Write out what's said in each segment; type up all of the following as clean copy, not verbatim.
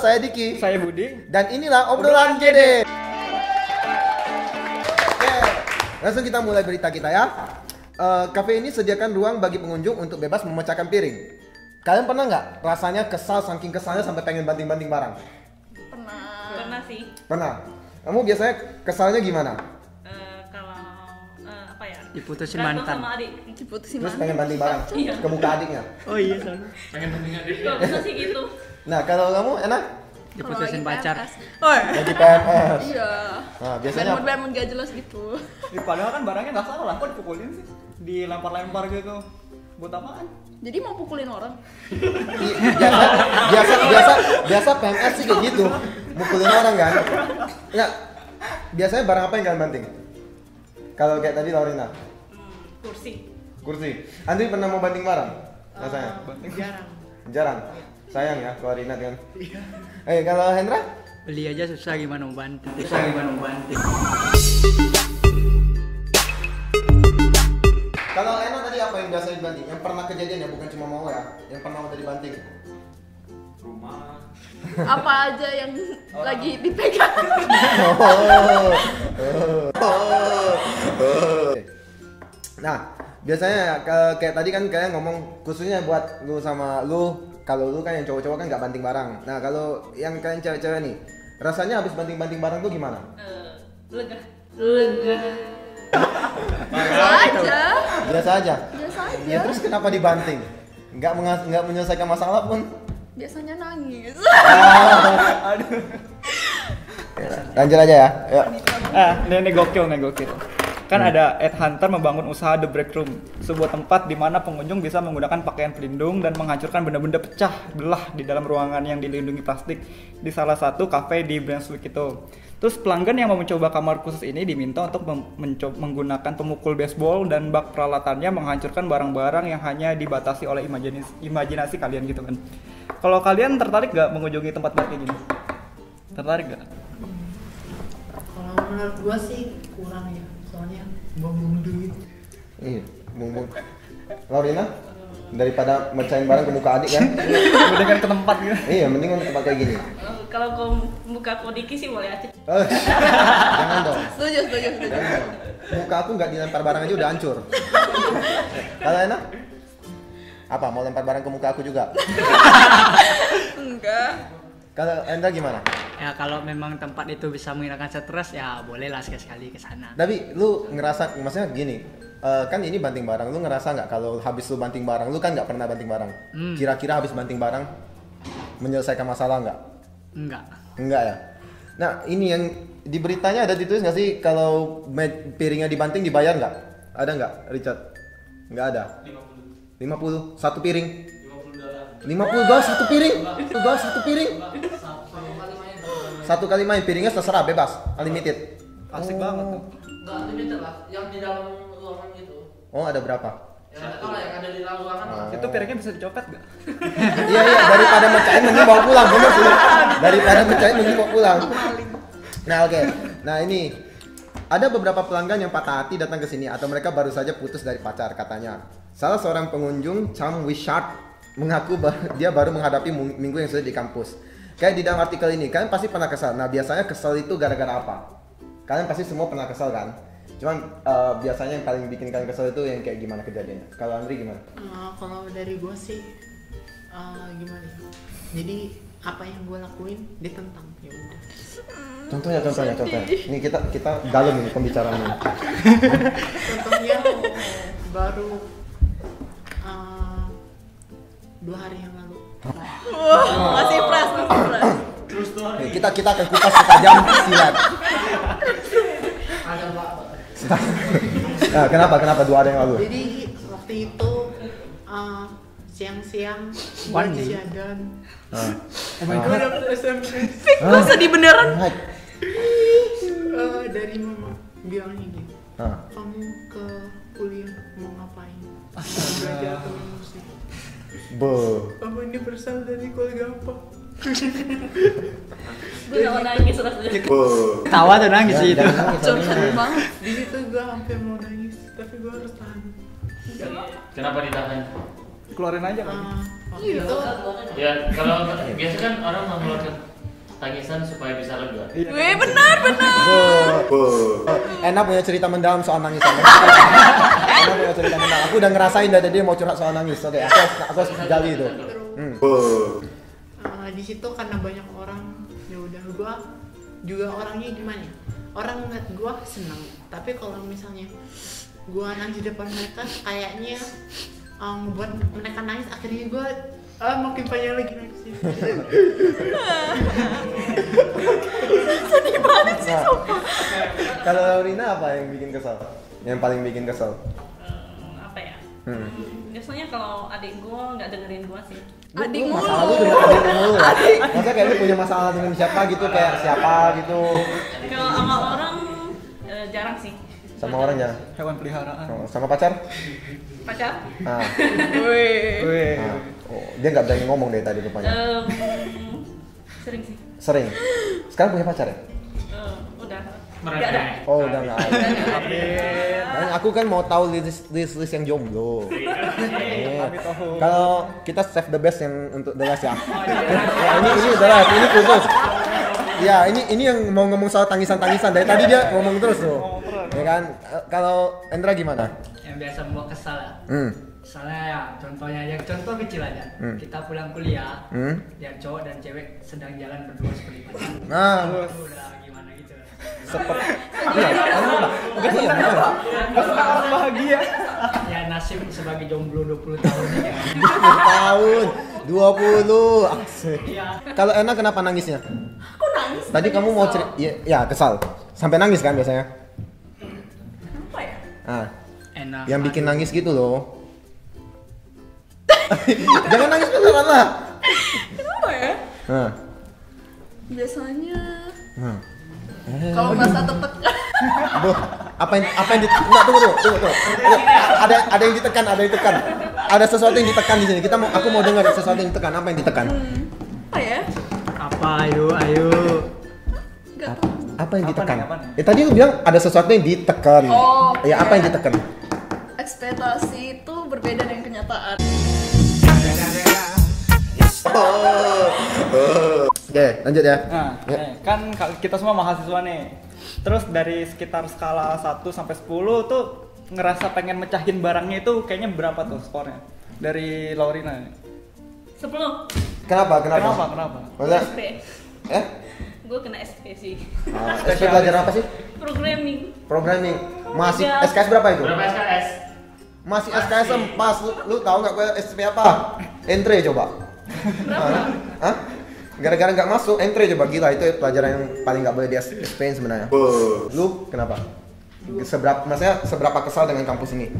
saya Diki. Saya Budi. Dan inilah obrolan GD. Oke, langsung kita mulai berita kita ya. Kafe ini sediakan ruang bagi pengunjung untuk bebas memecahkan piring. Kalian pernah nggak rasanya kesal saking kesalnya sampai pengen banting-banting barang? Pernah sih. Pernah. Kamu biasanya kesalnya gimana? Kalau apa ya? Diputusin Berantem mantan. sama adik. Terus pengen banting barang Iya. ke muka adiknya. Oh iya selalu. Gak bisa sih gitu. Nah kalau kamu enak? Diputusin pacar. Lagi PMS. Iya. Nah biasanya Bemon gak jelas gitu. Padahal kan barangnya nggak salah, kok dipukulin sih? Dilempar-lempar gitu. Buat apaan? Jadi mau pukulin orang? biasa PMS sih kayak gitu. Mukulin orang kan? Enggak. Biasanya barang apa yang kalian banting? Kalau kayak tadi Laurina. Kursi. Andri pernah mau banting barang? Rasanya? Jarang. Sayang ya kalau Rinat kan. Iya. Kalau Hendra? Beli aja susah gimana mau banting. Kalau Ena tadi apa yang biasa dibanting? Yang pernah kejadian ya, bukan cuma mau ya. Yang pernah mau tadi banting. Rumah. Apa aja yang lagi dipegang? Nah, biasanya kayak tadi kan kalian ngomong khususnya buat lu sama lu. Kalau lu kan yang cowok-cowok kan nggak banting barang. Nah, kalau yang kalian cewek-cewek nih, rasanya habis banting-banting barang tuh gimana? Lega. Biasa aja. Ya Biasa terus kenapa dibanting? Nggak menyelesaikan masalah pun. Biasanya nangis. Lanjut aja ya. Yuk. Ini gokil. Kan ada Ed Hunter membangun usaha The Break Room, sebuah tempat di mana pengunjung bisa menggunakan pakaian pelindung dan menghancurkan benda-benda pecah belah di dalam ruangan yang dilindungi plastik di salah satu kafe di Brunswick itu. Terus pelanggan yang mau mencoba kamar khusus ini diminta untuk menggunakan pemukul baseball dan bak peralatannya menghancurkan barang-barang yang hanya dibatasi oleh imajinasi kalian gitu kan. Kalau kalian tertarik gak mengunjungi tempat kayak gini? Tertarik gak? Kalau menurut gua sih kurang ya, soalnya buang-buang duit. Iya, buang-buang. Laurina, daripada mecahin barang ke muka adik kan? Mendingan ke tempat gitu. Iya, mendingan ke tempat kayak gini. Kalau kau buka kodiki sih boleh aja. Jangan dong. Setuju. Jangan dong. Muka aku nggak dilempar barang aja udah hancur. Kalau enak? Apa? Mau lempar barang ke muka aku juga? Enggak. Kalau Enda gimana? Ya kalau memang tempat itu bisa menghilangkan stres ya bolehlah sekali-sekali ke sana. Tapi lu ngerasa, maksudnya gini, kan ini banting barang, lu ngerasa nggak kalau habis lu banting barang, lu kan nggak pernah banting barang. Kira-kira habis banting barang menyelesaikan masalah nggak? Enggak ya. Nah ini yang di beritanya ada ditulis nggak sih kalau piringnya dibanting dibayar nggak? Ada nggak, Richard? Nggak ada. 50 satu piring. $50 satu piring. Satu kali main piringnya terserah bebas, unlimited. Asik banget tuh. Enggak limited lah, yang di dalam ruangan gitu. Oh ada berapa? Yang ada di dalam ruangan lah. Itu piringnya bisa dicopet gak? Iya daripada mecahin mending bawa pulang, bener sih. Daripada mecahin mending bawa pulang. Nah oke. Nah ini ada beberapa pelanggan yang patah hati datang ke sini atau mereka baru saja putus dari pacar katanya. Salah seorang pengunjung, Cham Wishart, mengaku dia baru menghadapi minggu yang sudah di kampus. Kayak di dalam artikel ini, kalian pasti pernah kesal. Nah biasanya kesal itu gara-gara apa? Kalian pasti semua pernah kesal kan? Cuman biasanya yang paling bikin kalian kesal itu yang kayak gimana kejadiannya? Kalau Andri gimana? Kalau dari gua sih gimana ya? Jadi apa yang gua lakuin ditentang, ya udah. Contohnya. Ini kita dalam ini pembicaraannya. Contohnya baru 2 hari yang lalu. Masih fresh. Nih, kita akan kupas setajam silat. Ada Pak. Nah, kenapa 2 hari yang lalu? Jadi waktu itu siang-siang gua jajan. Oh my Gua dapet SMS Gue sedih beneran. dari mama bilangnya gini. Kamu ke kuliah mau ngapain? Belajar atau musik? Kamu ini berasal dari keluarga apa? Gue gak mau nangis rasanya. Tawa tuh nangis sih itu. Sedih banget. Di situ gue hampir mau nangis, tapi gue harus tahan. Kenapa ditahan? Keluarin aja kan. Waktu itu Ya kalau biasa kan orang mengeluarkan tangisan supaya bisa lega. Wih, benar. Enak punya cerita mendalam soal nangis. Enak punya cerita mendalam. Aku udah ngerasain dari dia mau curhat soal nangis. Oke, aku harus gali itu. di situ karena banyak orang, ya udah gua juga orangnya gimana ya? Orang ngeliat gua seneng, tapi kalau misalnya gua nangis di depan mereka kayaknya buat mereka nangis, akhirnya gua makin banyak lagi nangisnya. Sedih banget sih, sumpah. Kalau Laurina apa yang bikin kesel? Yang paling bikin kesel? Apa ya? Biasanya kalau adik gua nggak dengerin gua sih. Adik Lu mulu. masalah lu dengan adik lu mulu ya? Masa kayak lu punya masalah dengan siapa gitu, kayak siapa gitu? Kalau sama orang jarang sih. Sama orang ya? Hewan peliharaan. Oh, sama pacar? Pacar? Ah. Wih. Ah. Oh, dia nggak berani ngomong dari tadi rupanya. Sering sih. Sering. Sekarang punya pacar ya? Udah. Mereka. Nggak ada. Oh, udah nggak ada. Amin. Dan aku kan mau tahu list yang jomblo. Iya. Amin, tohu. Kalau kita save the best yang untuk the last ya. Ya ini udah lah, ini khusus. Ya ini yang mau ngomong soal tangisan-tangisan dari tadi dia ngomong terus tuh. Ya kan? Kalau Endra gimana? Yang biasa membuat kesal ya. Misalnya ya, contohnya aja, contoh kecil aja. Kita pulang kuliah, yang cowok dan cewek sedang jalan berdua seperti itu. Nah, Itu udah gimana gitu. seperti iya, Orang bahagia. Ya nasib sebagai jomblo 20 tahun ini kan. 20 tahun, 20. Asik. Iya. Kalau Ena kenapa nangisnya? Aku nangis. Tadi kamu mau cerita, ya kesal. Sampai nangis kan biasanya? Apa ya? Ah, Enak. yang bikin nangis gitu loh. Jangan nangis beneran lah. Kenapa ya? Nah. Biasanya Nah. kalau merasa tertekan. Duh, apa yang enggak, tunggu. Ada yang ditekan. Ada sesuatu yang ditekan di sini. Aku mau dengar sesuatu yang ditekan. Apa yang ditekan? Apa ya? Apa ayo. Enggak tahu. Apa yang ditekan? Apa nih? Tadi lu bilang ada sesuatu yang ditekan. Oh, Ya, apa iya. yang ditekan? Ekspektasi itu berbeda dengan kenyataan. Oke, lanjut ya. Nah, Ya. kan kita semua mahasiswa nih. Terus dari sekitar skala 1 sampai 10 tuh ngerasa pengen mecahin barangnya itu kayaknya berapa tuh skornya? Dari Laurina. 10. Kenapa? Maksudnya, SP. Gue kena SP sih. SP belajar apa sih? Programming. Masih Udah. SKS berapa itu? Berapa SKS? Masih SKS pas. Lu tahu nggak gue SP apa? Entry coba. Hah? Gara-gara nggak masuk, entry coba, gila itu pelajaran yang paling nggak boleh di SP sebenarnya. Lu kenapa? Seberapa kesal dengan kampus ini?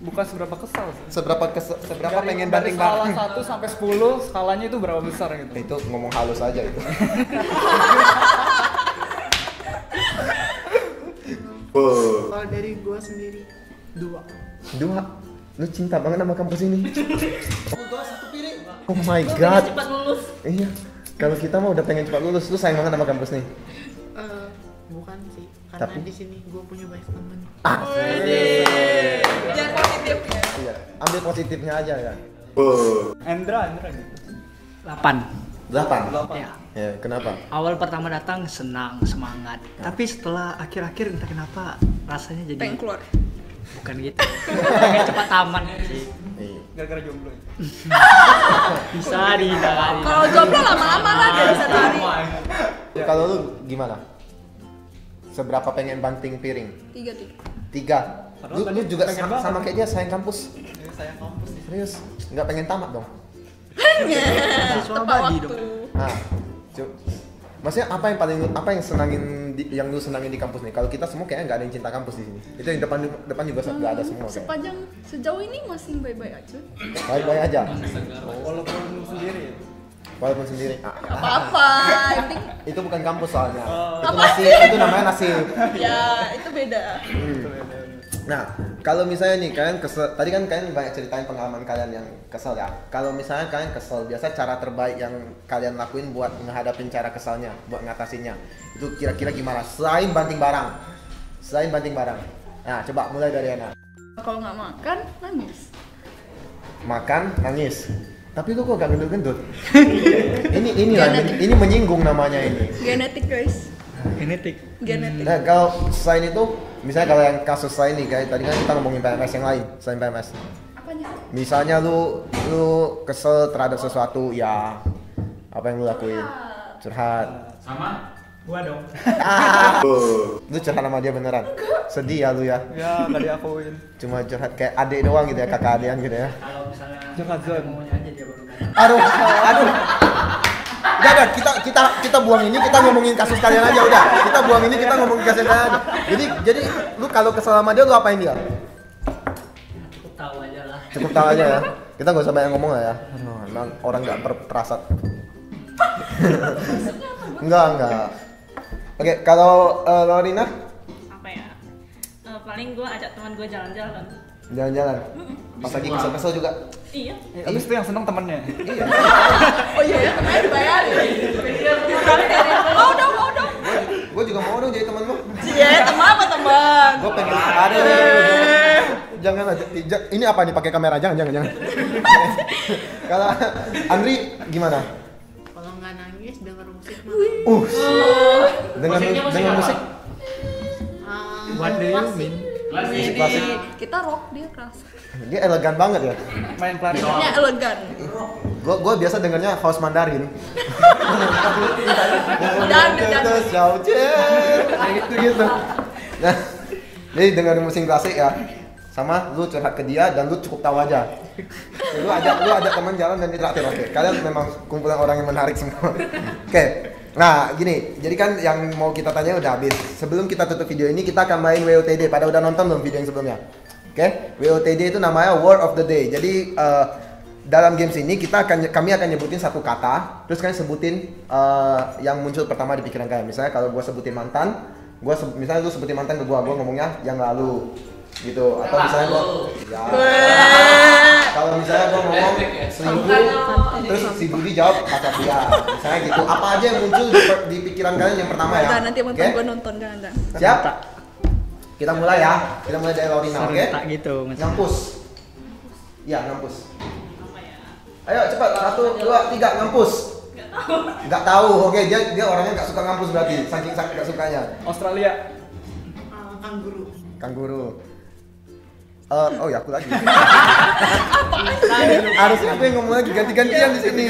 Bukan seberapa kesal sih. Seberapa pengen dari banting skala barang? 1 sampai 10 skalanya itu berapa besar gitu. Itu ngomong halus aja itu. Kalau dari gua sendiri 2. Lu cinta banget sama kampus ini. Oh my god. Cepat lulus. Iya. Kalau kita mah udah pengen cepat lulus, lu sayang banget sama kampus nih. Bukan sih, karena Tapi- di sini gua punya banyak teman. Jangan positif ya. Iya, ambil positifnya aja ya. Endra gitu. 8. 8. Ya. Ya, kenapa? Awal pertama datang senang, semangat. Tapi setelah akhir-akhir entah kenapa rasanya jadi Pengen keluar. bukan gitu. Pengen cepat taman sih. Iya. Gara-gara jomblo ya. Bisa dihindari. Kalau jomblo lama-lama lah dia bisa cari. Kalau lu gimana? Seberapa pengen banting piring? 3. 3. Lu juga pengen sama banget. kayak dia sayang kampus. Sayang kampus nih. Serius? Nggak pengen tamat dong? Siswa Tepat abadi waktu. dong. Nah, maksudnya apa yang yang lu senangin di kampus nih? Kalau kita semua kayaknya nggak ada yang cinta kampus di sini. Itu yang depan juga nggak ada semua. Kayak. Sepanjang sejauh ini masih baik-baik aja. Baik-baik aja. Walaupun sendiri ya. Walaupun sendiri. Gak apa-apa. Yang penting Itu bukan kampus soalnya. Itu Apa nasib. sih? Itu namanya nasib. ya itu beda. Nah, kalau misalnya nih kalian kesel, tadi kan kalian banyak ceritain pengalaman kalian yang kesel ya. Kalau misalnya kalian kesel, biasa cara terbaik yang kalian lakuin buat menghadapin cara kesalnya, buat ngatasinnya, itu kira-kira gimana? Selain banting barang. Nah, coba mulai dari Ana. Kalau nggak makan nangis. Makan, nangis. Tapi lu kok gak gendut-gendut? ini menyinggung namanya ini. Genetik guys. Genetik. Genetik. Nah, kalau selain itu, misalnya kalau yang kasus lain nih, kayak tadi kan kita ngomongin PMS yang lain, selain PMS. Apanya? Misalnya lu kesel terhadap sesuatu, ya apa yang lu lakuin? Curhat. Sama? Gua dong. Lu curhat sama dia beneran? Sedih ya lu ya? Ya, nggak diakuin. Cuma curhat kayak adik doang gitu ya, kakak adean gitu ya? Kalau misalnya Curhat zone. ngomongnya aja dia baru datang. Aduh. Udah, kita buang ini, kita ngomongin kasus kalian aja udah. Kita buang ini, kita ngomongin kasus kalian aja. Jadi lu kalau kesel sama dia lu apain dia? Cukup tahu aja lah. Cukup tahu aja ya. Kita nggak usah banyak ngomong lah ya. Aduh, emang orang nggak terasa. Enggak. Oke, kalau Lorina Apa ya? Paling gue ajak teman gue jalan-jalan. jalan-jalan. Pas lagi kesel-kesel juga. Iya. Abis itu yang seneng temennya. Oh iya ya, temennya dibayarin. Mau dong. Gue juga mau dong jadi teman lu. Iya, teman apa teman? Gue pengen ada. Jangan aja. Ini apa nih pakai kamera? Jangan. Kalau Andri gimana? Kalau nggak nangis denger musik mah. Dengan musik What do you mean? musik klasik. Kita rock, dia keras. Dia elegan banget ya. Main klarinet. Dia elegan. Gue biasa dengarnya House Mandarin. Dan gitu. Nah, jadi dengerin musik klasik ya. Sama lu curhat ke dia dan lu cukup tahu aja. Lu ajak teman jalan dan ditraktir. Oke. Kalian memang kumpulan orang yang menarik semua. Oke. Nah, gini. Jadi kan yang mau kita tanya udah habis. Sebelum kita tutup video ini kita akan main WOTD. Pada udah nonton belum video yang sebelumnya? Oke. WOTD itu namanya Word of the Day. Jadi dalam games ini kami akan nyebutin satu kata, terus kalian sebutin yang muncul pertama di pikiran kalian. Misalnya kalau gue sebutin mantan, misalnya lu sebutin mantan ke gue ngomongnya yang lalu, gitu. Atau misalnya gue, kalau misalnya gue ngomong selingkuh, terus si Budi jawab pacar dia, misalnya gitu. Apa aja yang muncul di pikiran kalian yang pertama ya? Nanti mantan gue nonton kan. Siap? Kita mulai ya. Kita mulai dari Lorina, oke? Tak gitu. Ngampus. Ya, ngampus. Ayo cepat, 1, 2, 3, ngampus. Nggak tahu. Oke, dia orangnya nggak suka ngampus berarti, saking nggak sukanya. Australia. Kangguru. Oh ya, aku lagi. Harusnya aku yang ngomong lagi, ganti-gantian di sini.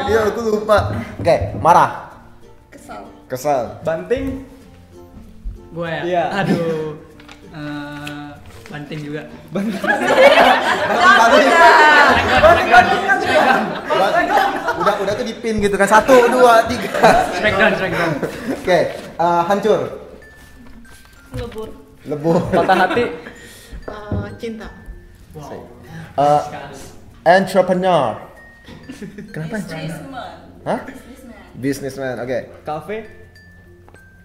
Iya, aku lupa. Oke, marah. Kesal. Banting. Gue ya? Iya. Aduh. Banting juga. Udah tuh dipin gitu kan. 1, 2, 3. Smackdown. Oke, hancur. Lebur. Patah hati. Cinta. Wow. Entrepreneur. Kenapa? Businessman. Hah? Businessman. Oke. Cafe.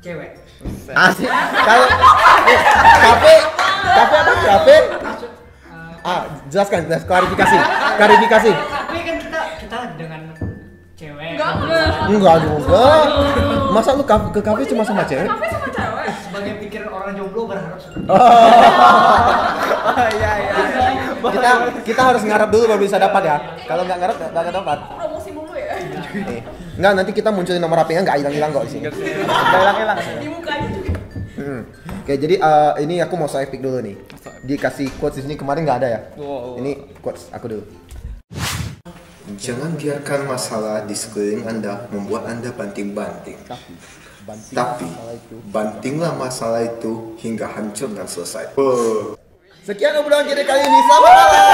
Cewek. Asik. Kalau kafe apa? Jelaskan, klarifikasi. Tapi kan kita dengan cewek. Enggak juga. Masa lu ke kafe cuma sama cewek? Sebagai pikiran orang jomblo berharap seperti Kita harus ngarep dulu baru bisa dapat ya. Kalau nggak ngarep nggak dapat. Promosi mulu ya. Enggak, nanti kita munculin nomor HP-nya nggak hilang-hilang kok di sini. Nggak hilang. Di mukanya juga. Oke, jadi ini aku mau swipe pick dulu nih. Dikasih quotes di sini kemarin nggak ada ya? Wow. Ini quotes aku dulu. Jangan biarkan masalah di sekeliling Anda membuat Anda banting-banting. Tapi bantinglah masalah itu hingga hancur dan selesai. Sekian obrolan kita kali ini. Selamat malam.